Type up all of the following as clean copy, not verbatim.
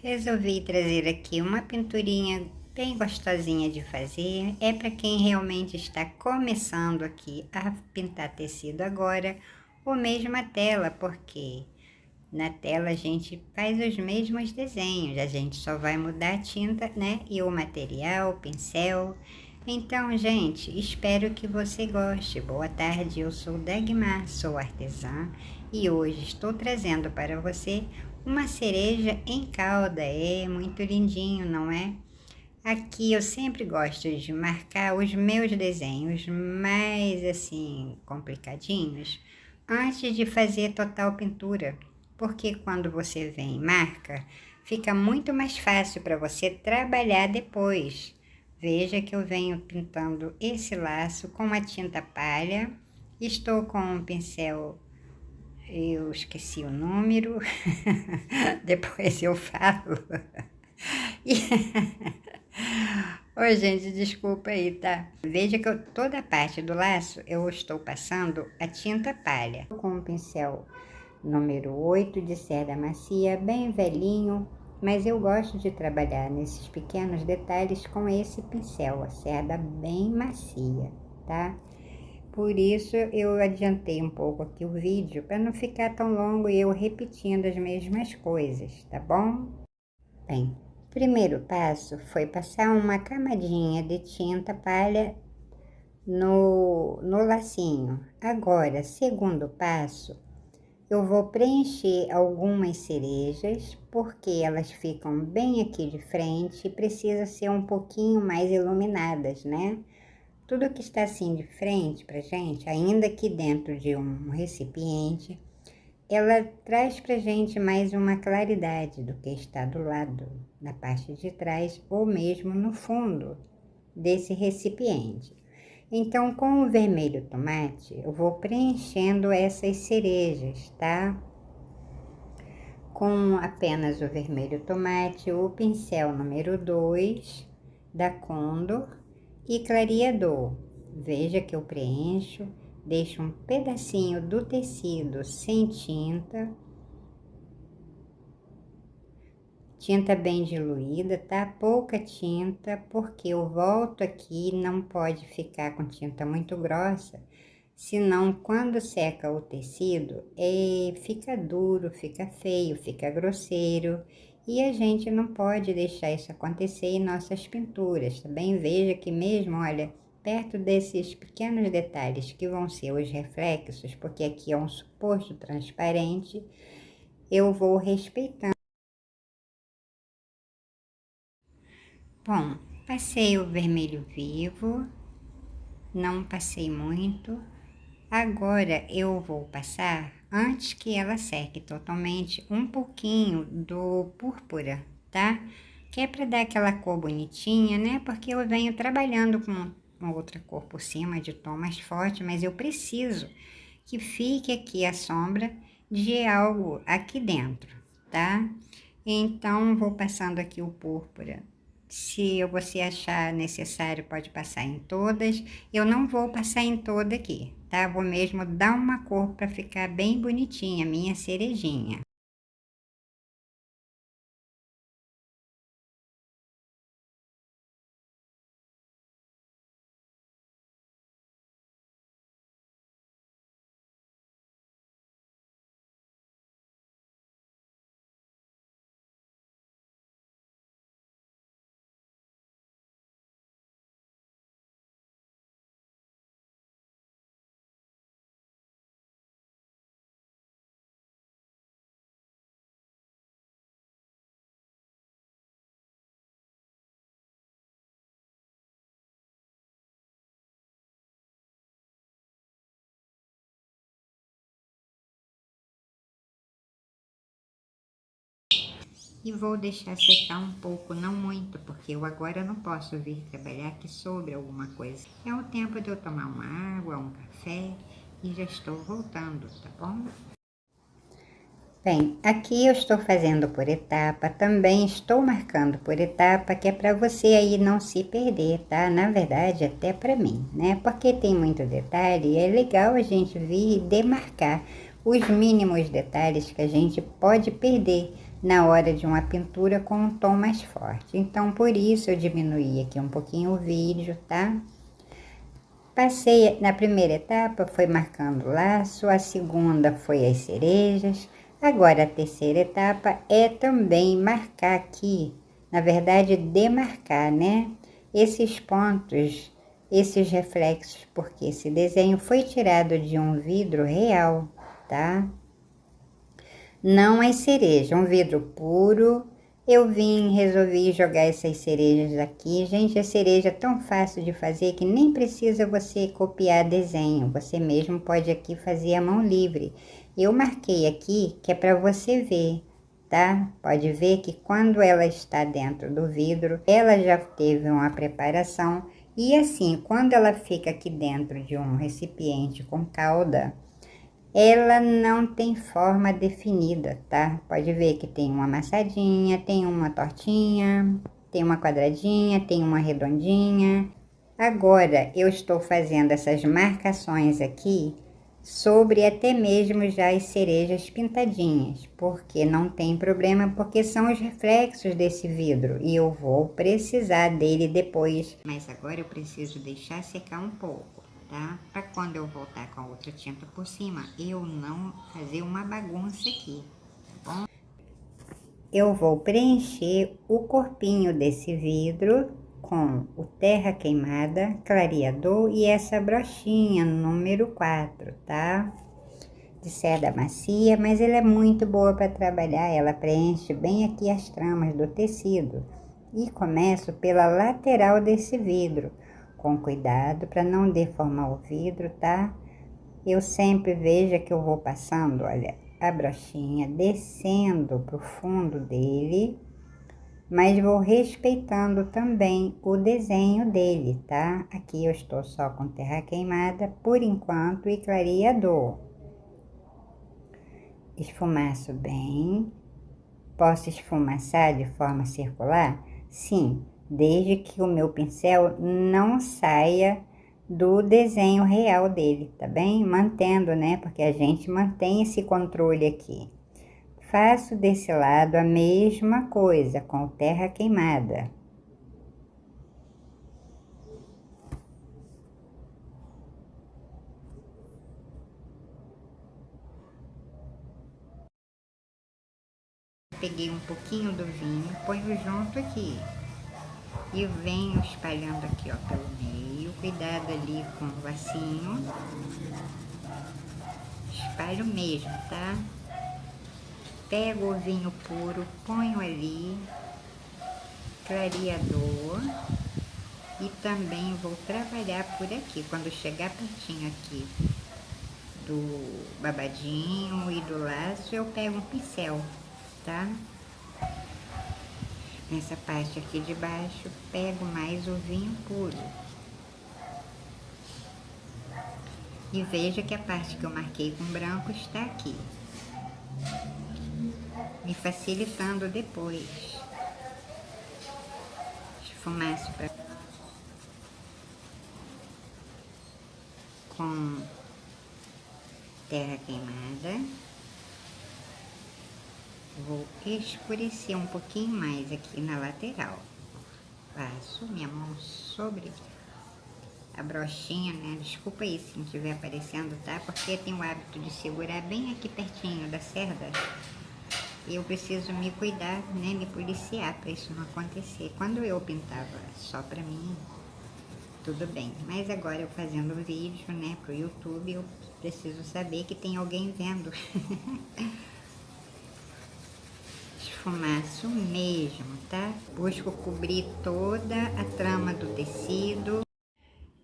Resolvi trazer aqui uma pinturinha bem gostosinha de fazer. É para quem realmente está começando aqui a pintar tecido agora, ou mesmo a tela, porque na tela a gente faz os mesmos desenhos, a gente só vai mudar a tinta, né? E o material, o pincel. Então, gente, espero que você goste. Boa tarde, eu sou Dagmar, sou artesã e hoje estou trazendo para você uma cereja em calda. É muito lindinho, não é? Aqui eu sempre gosto de marcar os meus desenhos mais assim complicadinhos antes de fazer total pintura, porque quando você vem e marca, fica muito mais fácil para você trabalhar depois. Veja que eu venho pintando esse laço com a tinta palha. Estou com um pincel, eu esqueci o número, depois eu falo. Oi, gente, desculpa aí, tá? Veja que toda a parte do laço eu estou passando a tinta palha. Com um pincel número 8 de cerda macia, bem velhinho, mas eu gosto de trabalhar nesses pequenos detalhes com esse pincel, a cerda bem macia, tá? Por isso eu adiantei um pouco aqui o vídeo para não ficar tão longo e eu repetindo as mesmas coisas, tá bom? Bem, primeiro passo foi passar uma camadinha de tinta palha no lacinho. Agora, segundo passo, eu vou preencher algumas cerejas, porque elas ficam bem aqui de frente e precisa ser um pouquinho mais iluminadas, né? Tudo que está assim de frente pra gente, ainda que dentro de um recipiente, ela traz pra gente mais uma claridade do que está do lado, na parte de trás ou mesmo no fundo desse recipiente. Então, com o vermelho tomate, eu vou preenchendo essas cerejas, tá? Com apenas o vermelho tomate, o pincel número 2 da Condor e clareador. Veja que eu preencho, deixo um pedacinho do tecido sem tinta. Tinta bem diluída, tá? Pouca tinta, porque eu volto aqui, não pode ficar com tinta muito grossa, senão quando seca o tecido, fica duro, fica feio, fica grosseiro, e a gente não pode deixar isso acontecer em nossas pinturas, tá bem? Veja que mesmo, olha, perto desses pequenos detalhes que vão ser os reflexos, porque aqui é um suposto transparente, eu vou respeitando. Bom, passei o vermelho vivo, não passei muito. Agora eu vou passar, antes que ela seque totalmente, um pouquinho do púrpura, tá? Que é para dar aquela cor bonitinha, né? Porque eu venho trabalhando com uma outra cor por cima, de tom mais forte, mas eu preciso que fique aqui a sombra de algo aqui dentro, tá? Então, vou passando aqui o púrpura. Se você achar necessário, pode passar em todas. Eu não vou passar em toda aqui, tá? Vou mesmo dar uma cor para ficar bem bonitinha, minha cerejinha. E vou deixar secar um pouco, não muito, porque eu agora não posso vir trabalhar que sobre alguma coisa. É o tempo de eu tomar uma água, um café e já estou voltando, tá bom? Bem, aqui eu estou fazendo por etapa, também estou marcando por etapa, que é para você aí não se perder, tá? Na verdade, até para mim, né? Porque tem muito detalhe e é legal a gente vir e demarcar os mínimos detalhes que a gente pode perder na hora de uma pintura com um tom mais forte. Então, por isso eu diminuí aqui um pouquinho o vídeo, tá? Passei na primeira etapa, foi marcando o laço, a segunda foi as cerejas, agora a terceira etapa é também marcar aqui, na verdade demarcar, né? Esses pontos, esses reflexos, porque esse desenho foi tirado de um vidro real, tá? Não as cerejas, um vidro puro. Eu resolvi jogar essas cerejas aqui. Gente, a cereja é tão fácil de fazer que nem precisa você copiar desenho. Você mesmo pode aqui fazer a mão livre. Eu marquei aqui que é para você ver, tá? Pode ver que quando ela está dentro do vidro, ela já teve uma preparação. E assim, quando ela fica aqui dentro de um recipiente com calda, ela não tem forma definida, tá? Pode ver que tem uma amassadinha, tem uma tortinha, tem uma quadradinha, tem uma redondinha. Agora, eu estou fazendo essas marcações aqui sobre até mesmo já as cerejas pintadinhas, porque não tem problema, porque são os reflexos desse vidro e eu vou precisar dele depois. Mas agora eu preciso deixar secar um pouco, tá? Para quando eu voltar com a outra tinta por cima, eu não fazer uma bagunça aqui, tá bom? Eu vou preencher o corpinho desse vidro com o terra queimada, clareador e essa brochinha número 4, tá? De seda macia, mas ela é muito boa para trabalhar, ela preenche bem aqui as tramas do tecido. E começo pela lateral desse vidro, com cuidado para não deformar o vidro, tá? Eu sempre vejo que eu vou passando, olha, a brochinha descendo pro fundo dele, mas vou respeitando também o desenho dele, tá? Aqui eu estou só com terra queimada por enquanto e clareador. Esfumaço bem. Posso esfumaçar de forma circular? Sim, desde que o meu pincel não saia do desenho real dele, tá bem? Mantendo, né? Porque a gente mantém esse controle aqui. Faço desse lado a mesma coisa, com terra queimada. Peguei um pouquinho do vinho, ponho junto aqui. E venho espalhando aqui, ó, pelo meio. Cuidado ali com o vasinho. Espalho mesmo, tá? Pego o vinho puro, ponho ali, clareador, e também vou trabalhar por aqui. Quando chegar pertinho aqui do babadinho e do laço, eu pego um pincel, tá? Nessa parte aqui de baixo, pego mais o vinho puro. E veja que a parte que eu marquei com branco está aqui, me facilitando depois. Esfumaço pra... com terra queimada. Vou escurecer um pouquinho mais aqui na lateral. Passo minha mão sobre a brochinha, né? Desculpa aí se não estiver aparecendo, tá? Porque eu tenho o hábito de segurar bem aqui pertinho da cerda. Eu preciso me cuidar, né? Me policiar para isso não acontecer. Quando eu pintava só pra mim, tudo bem. Mas agora eu fazendo vídeo, né? Pro YouTube, eu preciso saber que tem alguém vendo. Esfumaço mesmo, tá? Busco cobrir toda a trama do tecido.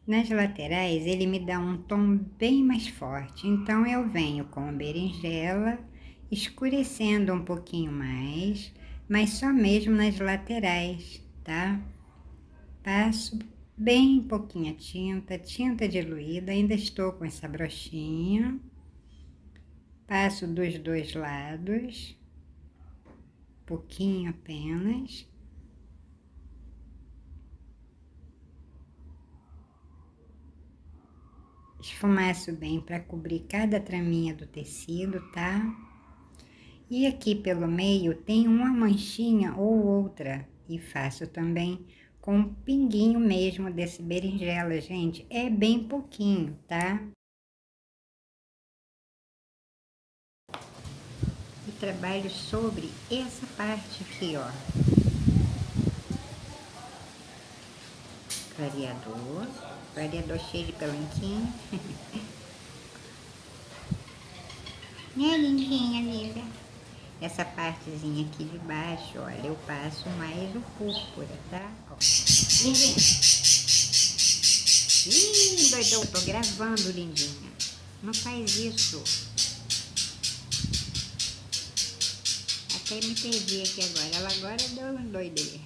Nas laterais ele me dá um tom bem mais forte, então eu venho com a berinjela, escurecendo um pouquinho mais, mas só mesmo nas laterais, tá? Passo bem pouquinha tinta, tinta diluída, ainda estou com essa brochinha. Passo dos dois lados, pouquinho apenas. Esfumaço bem para cobrir cada traminha do tecido, tá? E aqui pelo meio tem uma manchinha ou outra. E faço também com um pinguinho mesmo desse berinjela, gente. É bem pouquinho, tá? E trabalho sobre essa parte aqui, ó. Clareador. Clareador cheio de pelanquinho. Né, lindinha, linda? Essa partezinha aqui de baixo, olha, eu passo mais o púrpura, tá? Ó. Lindinha. Ih, doidão, tô gravando, lindinha. Não faz isso. Até me perdi aqui agora. Ela agora deu um doido ali.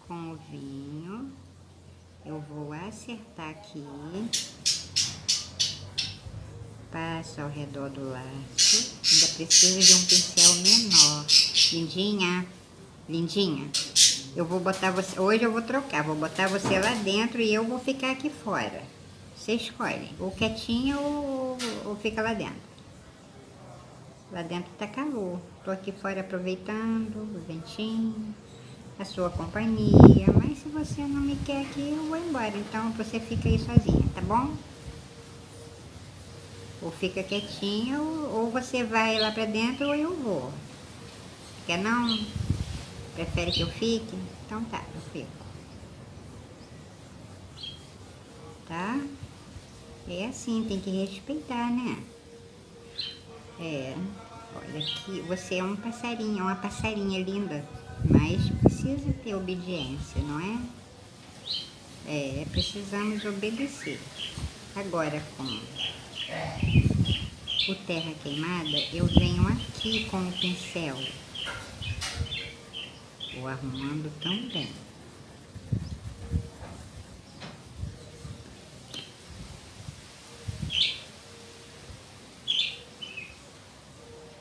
Com o vinho, eu vou acertar aqui. Passo ao redor do laço. Ainda preciso de um pincel menor. Lindinha, lindinha. Eu vou botar você... Hoje eu vou trocar. Vou botar você lá dentro e eu vou ficar aqui fora. Você escolhe. Ou quietinha ou fica lá dentro. Lá dentro tá calor. Tô aqui fora aproveitando o ventinho, a sua companhia. Mas se você não me quer aqui, eu vou embora. Então você fica aí sozinha, tá bom? Ou fica quietinha, ou você vai lá pra dentro ou eu vou. Quer não? Prefere que eu fique? Então tá, eu fico. Tá? É assim, tem que respeitar, né? É, olha aqui, você é um passarinho, é uma passarinha linda, mas precisa ter obediência, não é? É, precisamos obedecer. Agora, com o terra queimada, eu venho aqui com o pincel. Vou arrumando também.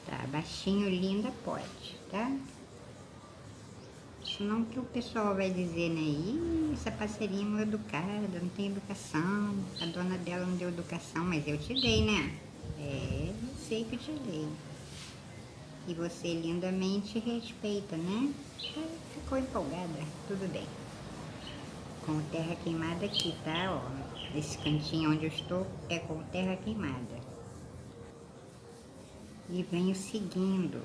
Tá, baixinho, linda, pode, tá? Senão que o pessoal vai dizer, né? Ih, essa parceirinha mal educada, não tem educação. A dona dela não deu educação, mas eu te dei, né? É, eu sei que eu te dei. E você lindamente respeita, né? Ficou empolgada, tudo bem. Com terra queimada aqui, tá? Ó, esse cantinho onde eu estou é com terra queimada. E venho seguindo.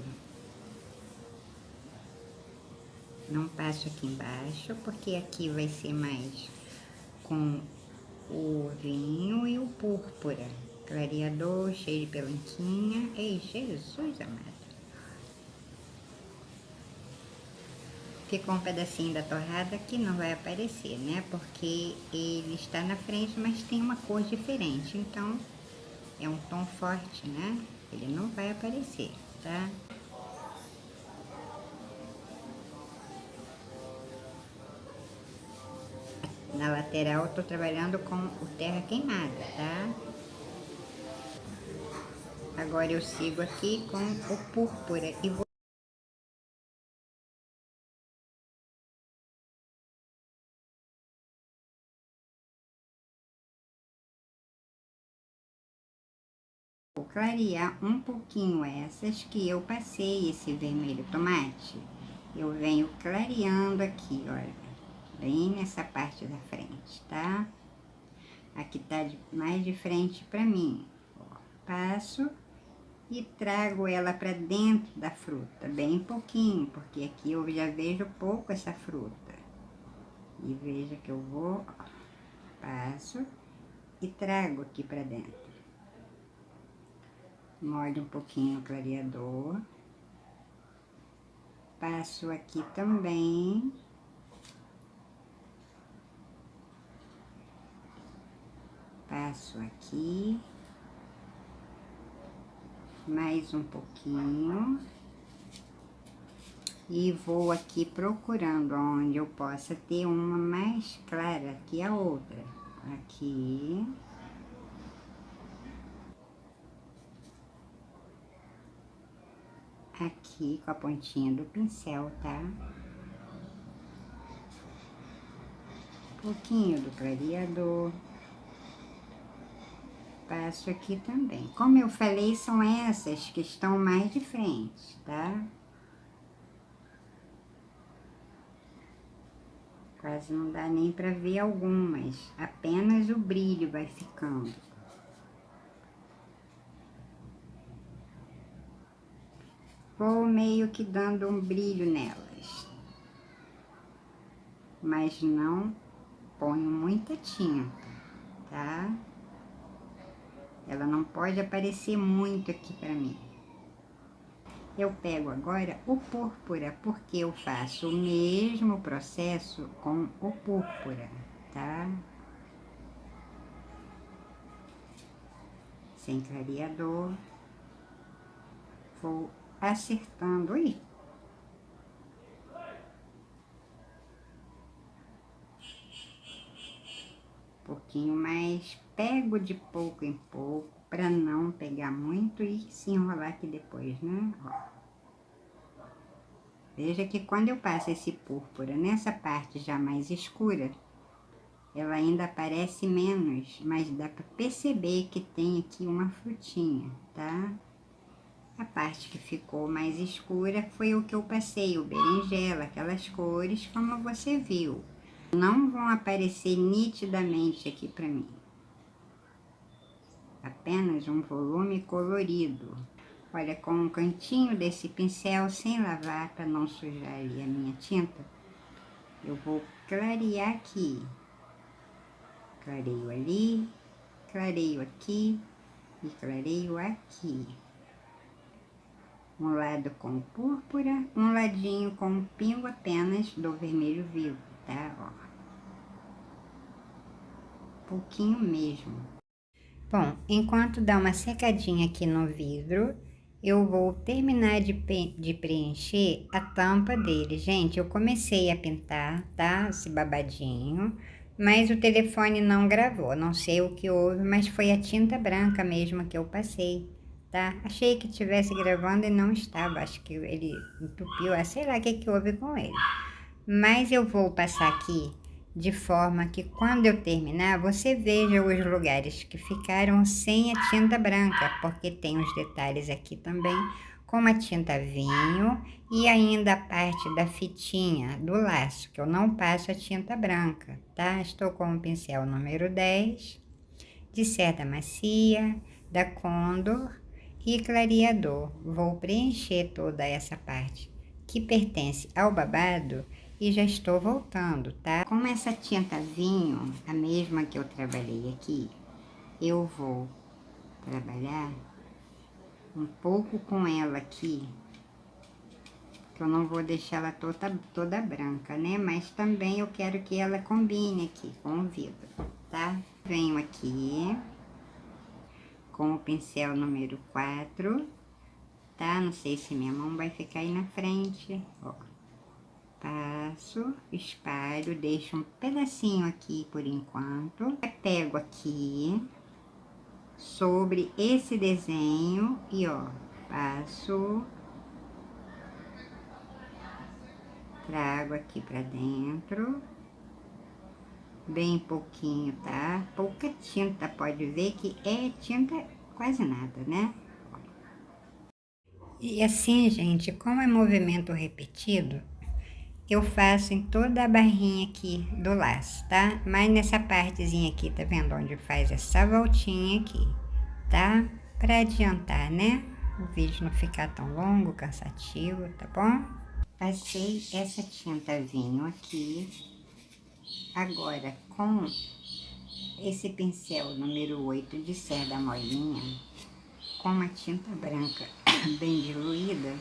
Não passo aqui embaixo, porque aqui vai ser mais com o vinho e o púrpura. Clareador, cheio de pelanquinha. Ei, Jesus amado. Ficou um pedacinho da torrada que não vai aparecer, né? Porque ele está na frente, mas tem uma cor diferente. Então, é um tom forte, né? Ele não vai aparecer, tá? Na lateral, eu tô trabalhando com o terra queimada, tá? Agora eu sigo aqui com o púrpura e vou clarear um pouquinho essas que eu passei esse vermelho tomate. Eu venho clareando aqui, olha, bem nessa parte da frente, tá? Aqui tá mais de frente pra mim. Ó, passo e trago ela pra dentro da fruta, bem pouquinho, porque aqui eu já vejo pouco essa fruta. E veja que eu vou, ó, passo e trago aqui pra dentro. Molho um pouquinho o clareador. Passo aqui também. Passo aqui. Mais um pouquinho. E vou aqui procurando onde eu possa ter uma mais clara que a outra. Aqui. Aqui com a pontinha do pincel, tá? Um pouquinho do clareador. passo aqui também. Como eu falei, são essas que estão mais de frente, tá? Quase não dá nem pra ver algumas, apenas o brilho vai ficando. Vou meio que dando um brilho nelas, mas não ponho muita tinta, tá? Ela não pode aparecer muito aqui pra mim. Eu pego agora o púrpura, porque eu faço o mesmo processo com o púrpura, tá? Sem clareador. Vou acertando aí. Um pouquinho mais, pego de pouco em pouco, para não pegar muito e se enrolar aqui depois, né? Ó. Veja que quando eu passo esse púrpura nessa parte já mais escura, ela ainda aparece menos, mas dá para perceber que tem aqui uma frutinha, tá? A parte que ficou mais escura foi o que eu passei, o berinjela, aquelas cores como você viu. Não vão aparecer nitidamente aqui para mim. Apenas um volume colorido. Olha, com um cantinho desse pincel, sem lavar, para não sujar ali a minha tinta, eu vou clarear aqui. Clareio ali, clareio aqui e clareio aqui. Um lado com púrpura, um ladinho com um pingo apenas do vermelho vivo, tá? Ó. Pouquinho mesmo. Bom, enquanto dá uma secadinha aqui no vidro, eu vou terminar de preencher a tampa dele. Gente, eu comecei a pintar, tá? Esse babadinho, mas o telefone não gravou. Não sei o que houve, mas foi a tinta branca mesmo que eu passei, tá? Achei que estivesse gravando e não estava. Acho que ele entupiu, sei lá o que houve com ele. Mas eu vou passar aqui de forma que quando eu terminar, você veja os lugares que ficaram sem a tinta branca, porque tem os detalhes aqui também com a tinta vinho e ainda a parte da fitinha do laço, que eu não passo a tinta branca, tá? Estou com o pincel número 10, de cerda macia, da Condor e clareador. Vou preencher toda essa parte que pertence ao babado e já estou voltando, tá? Com essa tinta vinho, a mesma que eu trabalhei aqui, eu vou trabalhar um pouco com ela aqui, que eu não vou deixar ela toda branca, né? Mas também eu quero que ela combine aqui com o vidro, tá? Venho aqui com o pincel número 4, tá? Não sei se minha mão vai ficar aí na frente, ó. Passo, espalho, deixo um pedacinho aqui por enquanto. Pego aqui sobre esse desenho e ó, passo, trago aqui pra dentro, bem pouquinho, tá? Pouca tinta, pode ver que é tinta quase nada, né? E assim, gente, como é movimento repetido, eu faço em toda a barrinha aqui do laço, tá? Mas nessa partezinha aqui, tá vendo? Onde faz essa voltinha aqui, tá? Pra adiantar, né? O vídeo não ficar tão longo, cansativo, tá bom? Passei essa tinta vinho aqui. Agora, com esse pincel número 8 de cerda molinha, com uma tinta branca bem diluída,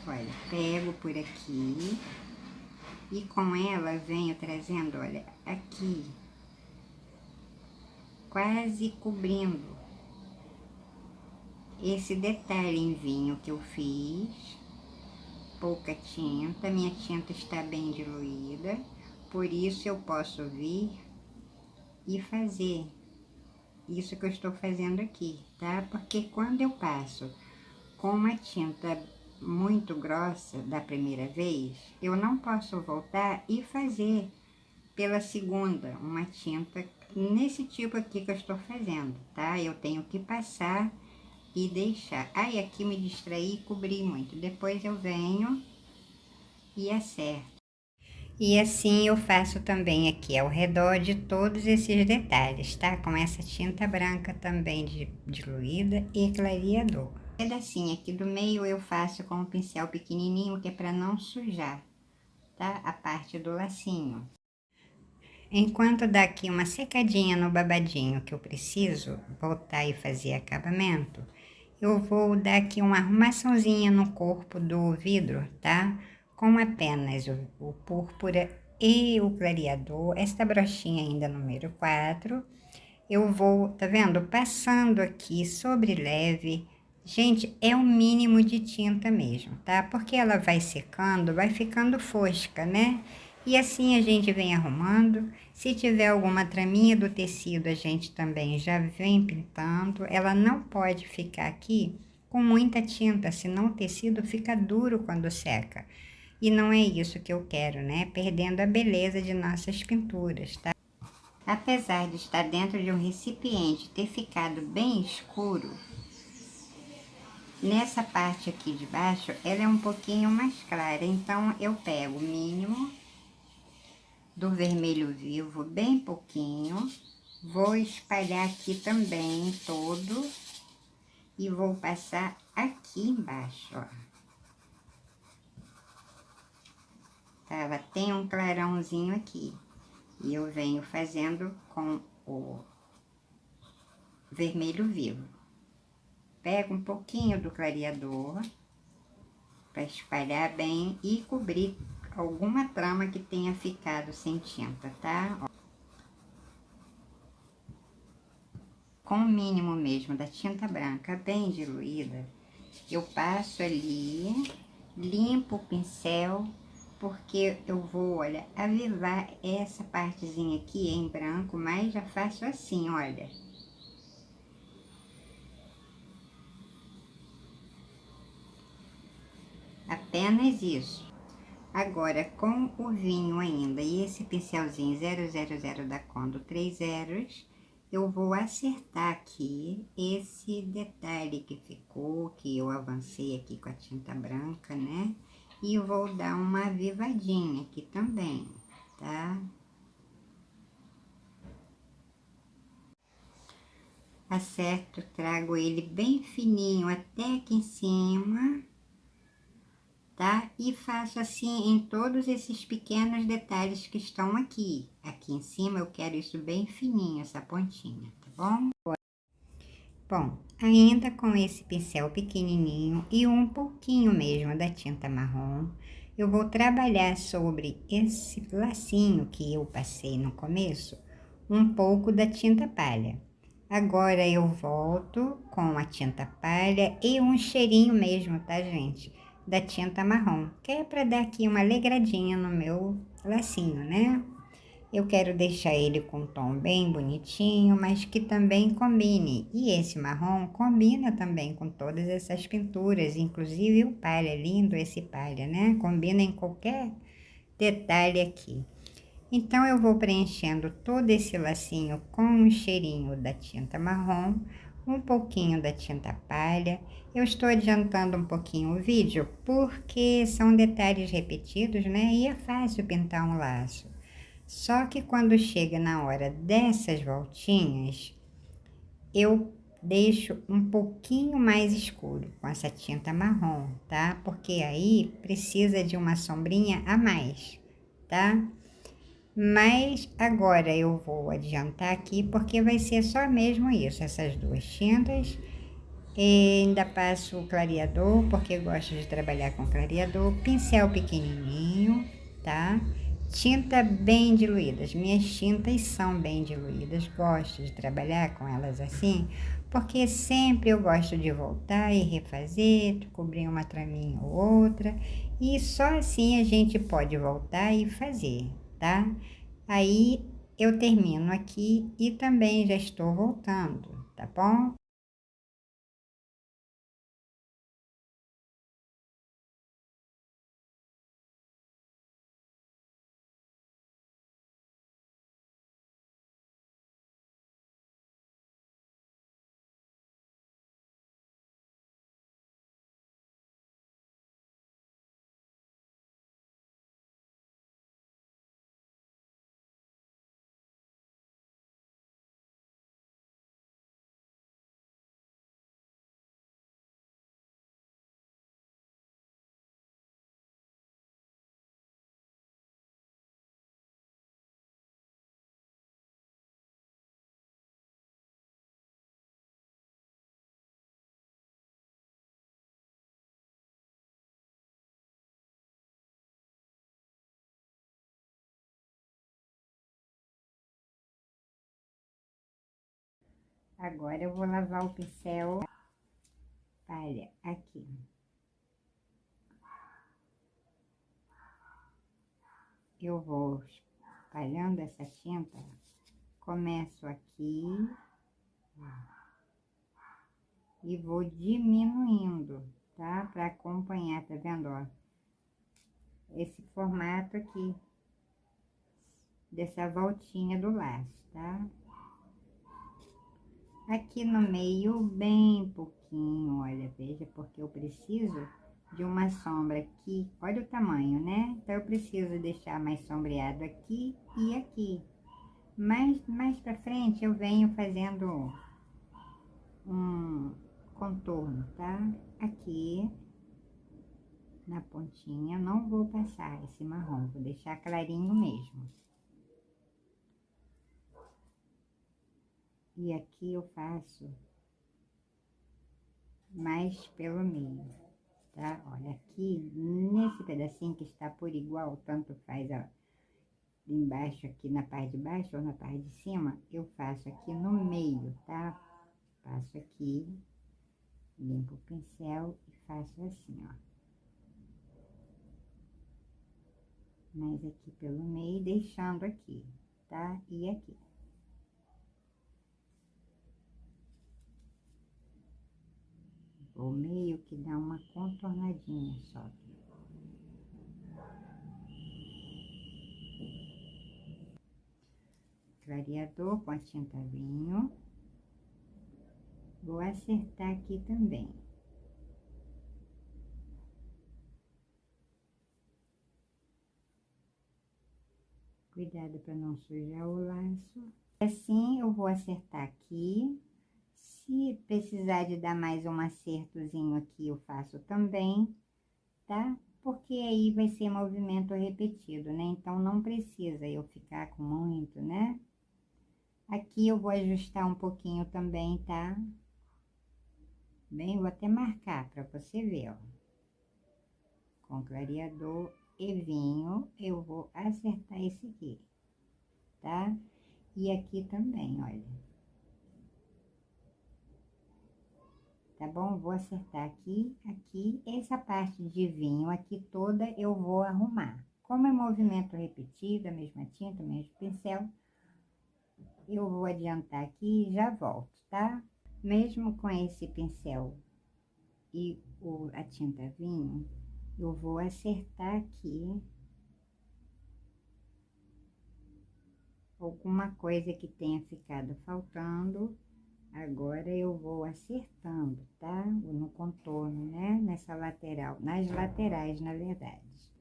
olha, pego por aqui e com ela venho trazendo, olha, aqui, quase cobrindo esse detalhe em vinho que eu fiz. Pouca tinta, minha tinta está bem diluída, por isso eu posso vir e fazer isso que eu estou fazendo aqui, tá? Porque quando eu passo com uma tinta muito grossa da primeira vez, eu não posso voltar e fazer pela segunda uma tinta nesse tipo aqui que eu estou fazendo, tá? Eu tenho que passar e deixar. Aí aqui me distraí e cobri muito. Depois eu venho e acerto. E assim eu faço também aqui ao redor de todos esses detalhes, tá? Com essa tinta branca também diluída e clareador. O pedacinho aqui do meio eu faço com um pincel pequenininho, que é para não sujar, tá? A parte do lacinho. Enquanto dá aqui uma secadinha no babadinho que eu preciso voltar e fazer acabamento, eu vou dar aqui uma arrumaçãozinha no corpo do vidro, tá? Com apenas o púrpura e o clareador, esta brochinha ainda número 4. Eu vou, tá vendo? Passando aqui sobre leve. Gente, é o mínimo de tinta mesmo, tá? Porque ela vai secando, vai ficando fosca, né? E assim a gente vem arrumando. Se tiver alguma traminha do tecido, a gente também já vem pintando. Ela não pode ficar aqui com muita tinta, senão o tecido fica duro quando seca. E não é isso que eu quero, né? Perdendo a beleza de nossas pinturas, tá? Apesar de estar dentro de um recipiente ter ficado bem escuro, nessa parte aqui de baixo ela é um pouquinho mais clara, então eu pego o mínimo do vermelho vivo, bem pouquinho, vou espalhar aqui também todo e vou passar aqui embaixo, ó. Tá? Ela tem um clarãozinho aqui e eu venho fazendo com o vermelho vivo. Pego um pouquinho do clareador para espalhar bem e cobrir alguma trama que tenha ficado sem tinta, tá? Ó. Com o mínimo mesmo da tinta branca bem diluída, eu passo ali, limpo o pincel, porque eu vou, olha, avivar essa partezinha aqui em branco, mas já faço assim, olha. Apenas isso. Agora, com o vinho ainda e esse pincelzinho 000 da Condo 3 zeros, eu vou acertar aqui esse detalhe que ficou, que eu avancei aqui com a tinta branca, né? E vou dar uma avivadinha aqui também, tá? Acerto, trago ele bem fininho até aqui em cima, tá? E faço assim em todos esses pequenos detalhes que estão aqui. Aqui em cima eu quero isso bem fininho, essa pontinha, tá bom? Bom, ainda com esse pincel pequenininho e um pouquinho mesmo da tinta marrom, eu vou trabalhar sobre esse lacinho que eu passei no começo, um pouco da tinta palha. Agora eu volto com a tinta palha e um cheirinho mesmo, tá, gente? Da tinta marrom, que é para dar aqui uma alegradinha no meu lacinho, né? Eu quero deixar ele com um tom bem bonitinho, mas que também combine. E esse marrom combina também com todas essas pinturas, inclusive o palha, lindo esse palha, né? Combina em qualquer detalhe aqui. Então, eu vou preenchendo todo esse lacinho com um cheirinho da tinta marrom, um pouquinho da tinta palha. Eu estou adiantando um pouquinho o vídeo, porque são detalhes repetidos, né? E é fácil pintar um laço. Só que quando chega na hora dessas voltinhas, eu deixo um pouquinho mais escuro com essa tinta marrom, tá? Porque aí precisa de uma sombrinha a mais, tá? Mas agora eu vou adiantar aqui porque vai ser só mesmo isso, essas duas tintas. E ainda passo o clareador, porque eu gosto de trabalhar com clareador, pincel pequenininho, tá? Tinta bem diluídas, minhas tintas são bem diluídas, gosto de trabalhar com elas assim, porque sempre eu gosto de voltar e refazer, cobrir uma traminha ou outra, e só assim a gente pode voltar e fazer, tá? Aí eu termino aqui e também já estou voltando, tá bom? Agora eu vou lavar o pincel palha aqui. Eu vou espalhando essa tinta, começo aqui e vou diminuindo, tá? Pra acompanhar, tá vendo, ó? Esse formato aqui, dessa voltinha do laço, tá? Aqui no meio, bem pouquinho, olha, veja, porque eu preciso de uma sombra aqui, olha o tamanho, né? Então, eu preciso deixar mais sombreado aqui e aqui. Mas mais pra frente, eu venho fazendo um contorno, tá? Aqui, na pontinha, não vou passar esse marrom, vou deixar clarinho mesmo. E aqui eu faço mais pelo meio, tá? Olha, aqui, nesse pedacinho que está por igual, tanto faz, ó, embaixo aqui na parte de baixo ou na parte de cima, eu faço aqui no meio, tá? Passo aqui, limpo o pincel e faço assim, ó. Mais aqui pelo meio, deixando aqui, tá? E aqui. Vou meio que dar uma contornadinha só. Clareador com a tinta vinho. Vou acertar aqui também. Cuidado para não sujar o laço. Assim, eu vou acertar aqui. Se precisar de dar mais um acertozinho aqui, eu faço também, tá? Porque aí vai ser movimento repetido, né? Então, não precisa eu ficar com muito, né? Aqui eu vou ajustar um pouquinho também, tá? Bem, vou até marcar para você ver, ó. Com clareador e vinho, eu vou acertar esse aqui, tá? E aqui também, olha. Tá bom? Vou acertar aqui, aqui. Essa parte de vinho aqui toda eu vou arrumar. Como é movimento repetido, a mesma tinta, o mesmo pincel, eu vou adiantar aqui e já volto, tá? Mesmo com esse pincel e a tinta vinho, eu vou acertar aqui alguma coisa que tenha ficado faltando. Agora eu vou acertando, tá? No contorno, né? Nessa lateral, nas laterais, na verdade.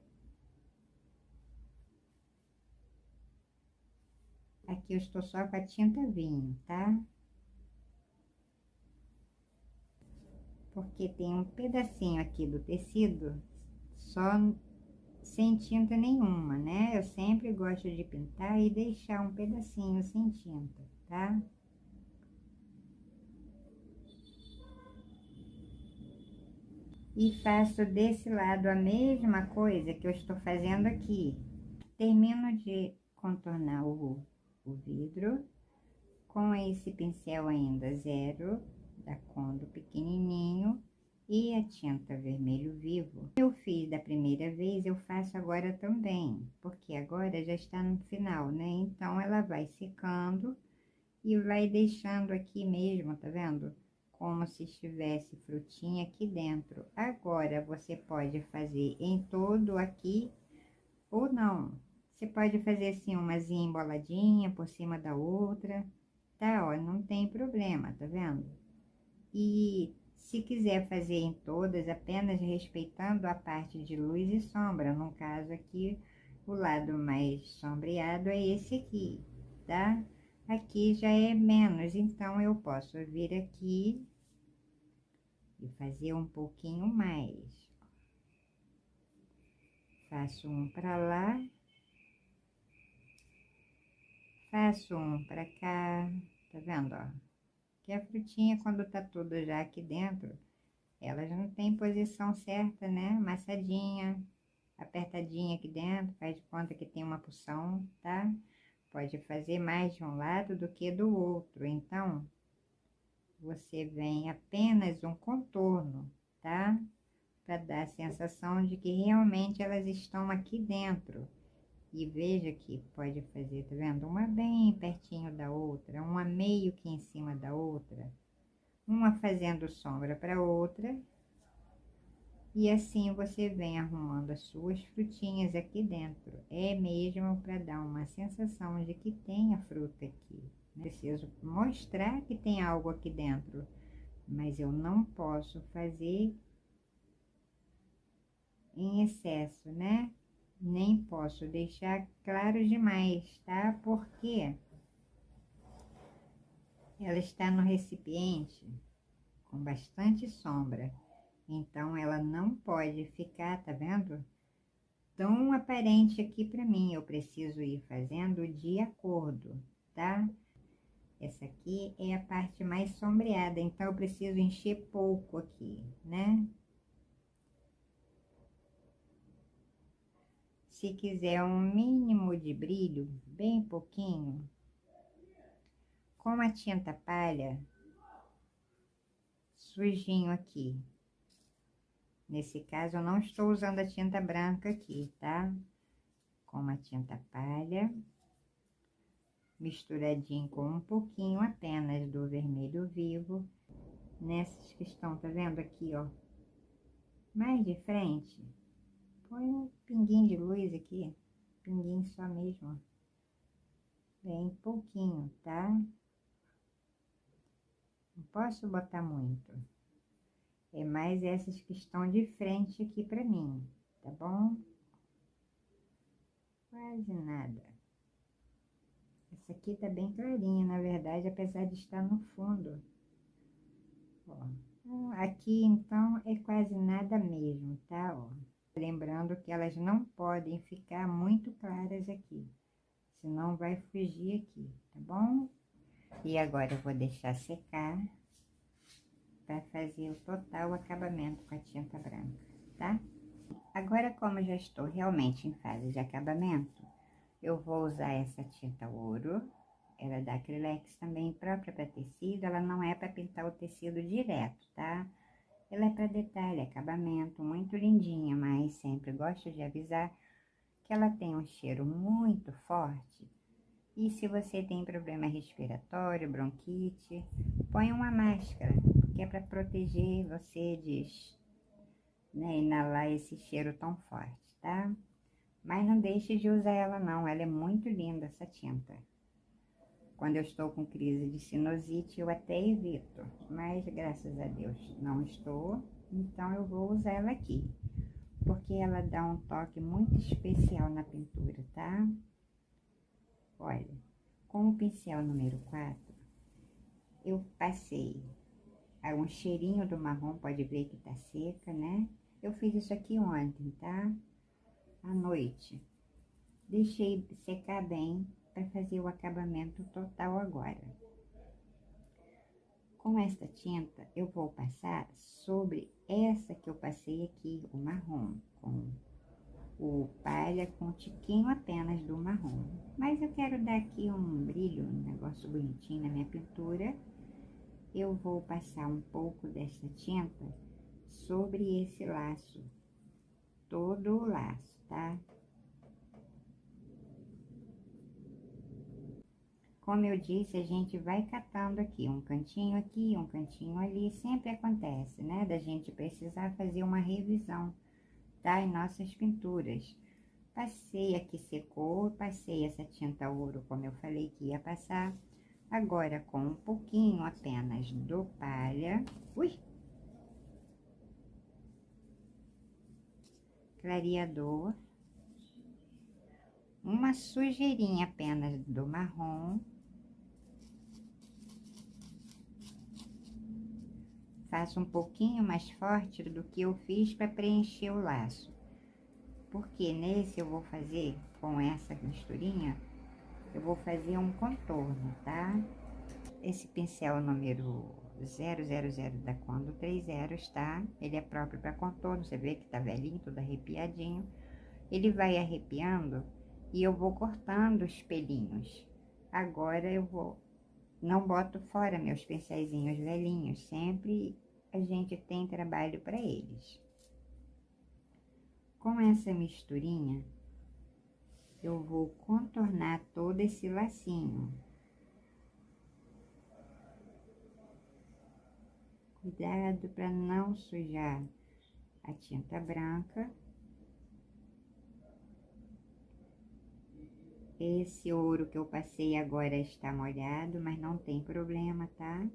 Aqui eu estou só com a tinta vinho, tá? Porque tem um pedacinho aqui do tecido só sem tinta nenhuma, né? Eu sempre gosto de pintar e deixar um pedacinho sem tinta, tá? E faço desse lado a mesma coisa que eu estou fazendo aqui. Termino de contornar o vidro com esse pincel ainda zero, da Condo pequenininho, e a tinta vermelho vivo. Eu fiz da primeira vez, eu faço agora também, porque agora já está no final, né? Então, ela vai secando e vai deixando aqui mesmo, tá vendo? Como se estivesse frutinha aqui dentro. Agora, você pode fazer em todo aqui ou não. Você pode fazer assim, umazinha emboladinha por cima da outra, tá? Ó, não tem problema, tá vendo? E se quiser fazer em todas, apenas respeitando a parte de luz e sombra, no caso aqui, o lado mais sombreado é esse aqui, tá? Aqui já é menos, então eu posso vir aqui e fazer um pouquinho mais. Faço um pra lá, faço um pra cá, tá vendo, ó? Que a frutinha, quando tá toda já aqui dentro, ela já não tem posição certa, né? Amassadinha, apertadinha aqui dentro, faz de conta que tem uma porção, tá? Pode fazer mais de um lado do que do outro, então, você vem apenas um contorno, tá? Para dar a sensação de que realmente elas estão aqui dentro. E veja que pode fazer, tá vendo? Uma bem pertinho da outra, uma meio que em cima da outra, uma fazendo sombra para outra. E assim você vem arrumando as suas frutinhas aqui dentro. É mesmo para dar uma sensação de que tem a fruta aqui. Preciso mostrar que tem algo aqui dentro, mas eu não posso fazer em excesso, né? Nem posso deixar claro demais, tá? Porque ela está no recipiente com bastante sombra, então ela não pode ficar, tá vendo? Tão aparente aqui para mim. Eu preciso ir fazendo de acordo, tá? Essa aqui é a parte mais sombreada, então eu preciso encher pouco aqui, né? Se quiser um mínimo de brilho, bem pouquinho, com a tinta palha, sujinho aqui. Nesse caso, eu não estou usando a tinta branca aqui, tá? Com a tinta palha, misturadinho com um pouquinho apenas do vermelho vivo. Nessas que estão, tá vendo aqui, ó? Mais de frente, põe um pinguinho de luz aqui, pinguinho só mesmo, ó. Bem pouquinho, tá? Não posso botar muito. É mais essas que estão de frente aqui pra mim, tá bom? Quase nada. Essa aqui tá bem clarinha, na verdade, apesar de estar no fundo. Ó. Aqui, então, é quase nada mesmo, tá? Ó. Lembrando que elas não podem ficar muito claras aqui, senão vai fugir aqui, tá bom? E agora eu vou deixar secar para fazer o total acabamento com a tinta branca, tá? Agora, como eu já estou realmente em fase de acabamento, eu vou usar essa tinta ouro. Ela é da Acrylex também, própria para tecido. Ela não é para pintar o tecido direto, tá? Ela é para detalhe, acabamento, muito lindinha, mas sempre gosto de avisar que ela tem um cheiro muito forte. E se você tem problema respiratório, bronquite, põe uma máscara, que é para proteger você de, né, inalar esse cheiro tão forte, tá? Mas não deixe de usar ela não, ela é muito linda essa tinta. Quando eu estou com crise de sinusite, eu até evito, mas graças a Deus não estou, então eu vou usar ela aqui, porque ela dá um toque muito especial na pintura, tá? Olha, com o pincel número 4, eu passei um cheirinho do marrom, pode ver que tá seca, né? Eu fiz isso aqui ontem, tá? À noite. Deixei secar bem para fazer o acabamento total agora. Com esta tinta, eu vou passar sobre essa que eu passei aqui, o marrom, com o palha com um tiquinho apenas do marrom. Mas eu quero dar aqui um brilho, um negócio bonitinho na minha pintura. Eu vou passar um pouco dessa tinta sobre esse laço, todo o laço, tá? Como eu disse, a gente vai catando aqui, um cantinho ali, sempre acontece, né? Da gente precisar fazer uma revisão, tá? Em nossas pinturas. Passei aqui, secou, passei essa tinta ouro, como eu falei que ia passar. Agora, com um pouquinho apenas do palha, clareador, uma sujeirinha apenas do marrom, faço um pouquinho mais forte do que eu fiz para preencher o laço, porque nesse eu vou fazer, com essa misturinha, eu vou fazer um contorno, tá? Esse pincel número 000 da Condo 3 zeros, tá? Ele é próprio para contorno, você vê que tá velhinho, todo arrepiadinho. Ele vai arrepiando e eu vou cortando os pelinhos. Agora eu vou não boto fora meus pincéisinhos velhinhos, sempre a gente tem trabalho para eles. Com essa misturinha, eu vou contornar todo esse lacinho. Cuidado para não sujar a tinta branca. Esse ouro que eu passei agora está molhado, mas não tem problema, tá?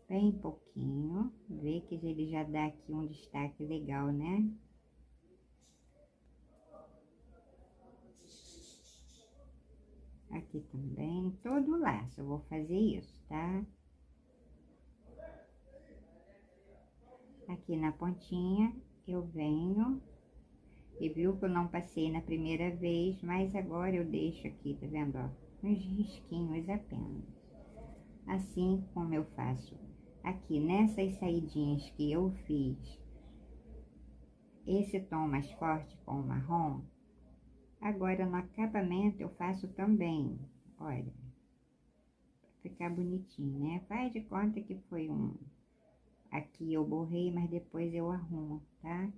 Bem pouquinho, vê que ele já dá aqui um destaque legal, né? Aqui também, todo o laço eu vou fazer isso, tá? Aqui na pontinha eu venho e viu que eu não passei na primeira vez, mas agora eu deixo aqui, tá vendo, ó? Uns risquinhos apenas. Assim como eu faço aqui nessas saidinhas que eu fiz esse tom mais forte com o marrom, agora no acabamento eu faço também, olha, pra ficar bonitinho, né? Faz de conta que foi aqui eu borrei, mas depois eu arrumo, tá?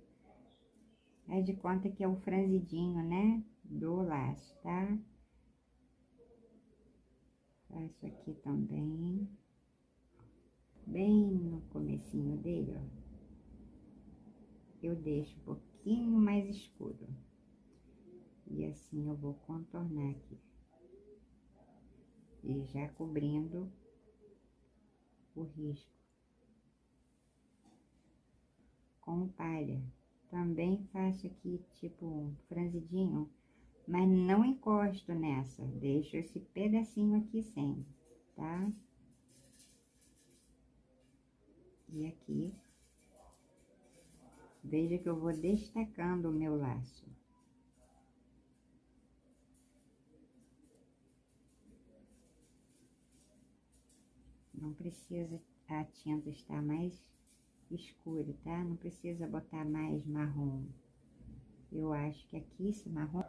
Faz de conta que é o franzidinho, né, do laço, tá? Faço aqui também, bem no comecinho dele, ó. Eu deixo um pouquinho mais escuro. E assim eu vou contornar aqui. E já cobrindo o risco com palha. Também faço aqui tipo um franzidinho, mas não encosto nessa. Deixo esse pedacinho aqui sem, tá? E aqui, veja que eu vou destacando o meu laço. Não precisa a tinta estar mais escura, tá? Não precisa botar mais marrom. Eu acho que aqui esse marrom...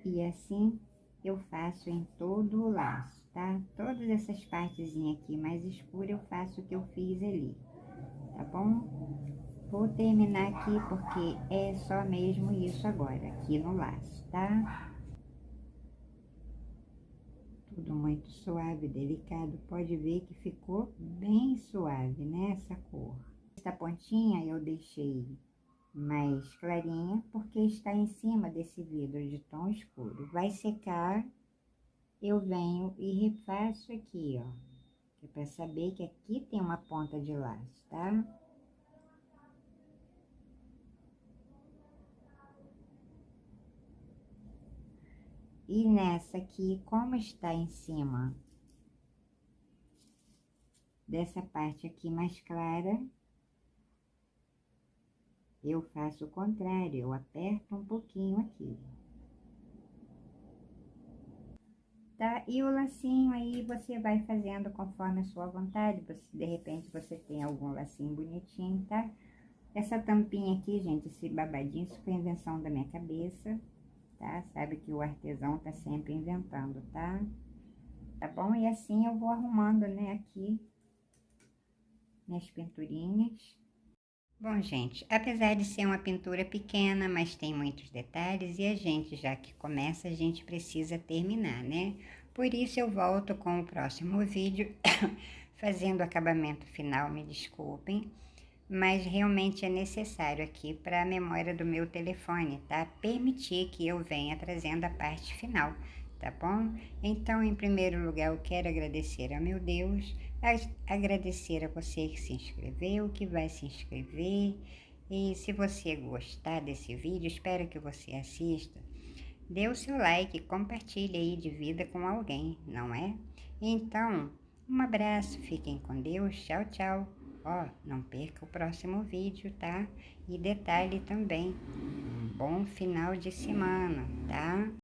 E assim eu faço em todo o laço, tá? Todas essas partezinhas aqui mais escuras eu faço o que eu fiz ali, tá bom? Vou terminar aqui porque é só mesmo isso agora, aqui no laço, tá? Tudo muito suave, delicado. Pode ver que ficou bem suave, né, essa cor. Essa pontinha eu deixei mais clarinha, porque está em cima desse vidro de tom escuro. Vai secar, eu venho e refaço aqui, ó. Que é pra saber que aqui tem uma ponta de laço, tá? E nessa aqui, como está em cima dessa parte aqui mais clara, eu faço o contrário, eu aperto um pouquinho aqui. Tá? E o lacinho aí você vai fazendo conforme a sua vontade. De repente você tem algum lacinho bonitinho, tá? Essa tampinha aqui, gente, esse babadinho, isso foi invenção da minha cabeça, tá? Sabe que o artesão tá sempre inventando, tá? Tá bom? E assim eu vou arrumando, né, aqui minhas pinturinhas. Bom, gente, apesar de ser uma pintura pequena, mas tem muitos detalhes e a gente, já que começa, a gente precisa terminar, né? Por isso eu volto com o próximo vídeo, fazendo o acabamento final, me desculpem, mas realmente é necessário aqui para a memória do meu telefone, tá? Permitir que eu venha trazendo a parte final, tá bom? Então, em primeiro lugar, eu quero agradecer ao meu Deus, agradecer a você que se inscreveu, que vai se inscrever, e se você gostar desse vídeo, espero que você assista, dê o seu like, compartilhe aí de vida com alguém, não é? Então, um abraço, fiquem com Deus, tchau, tchau. Ó, não perca o próximo vídeo, tá? E detalhe também, um bom final de semana, tá?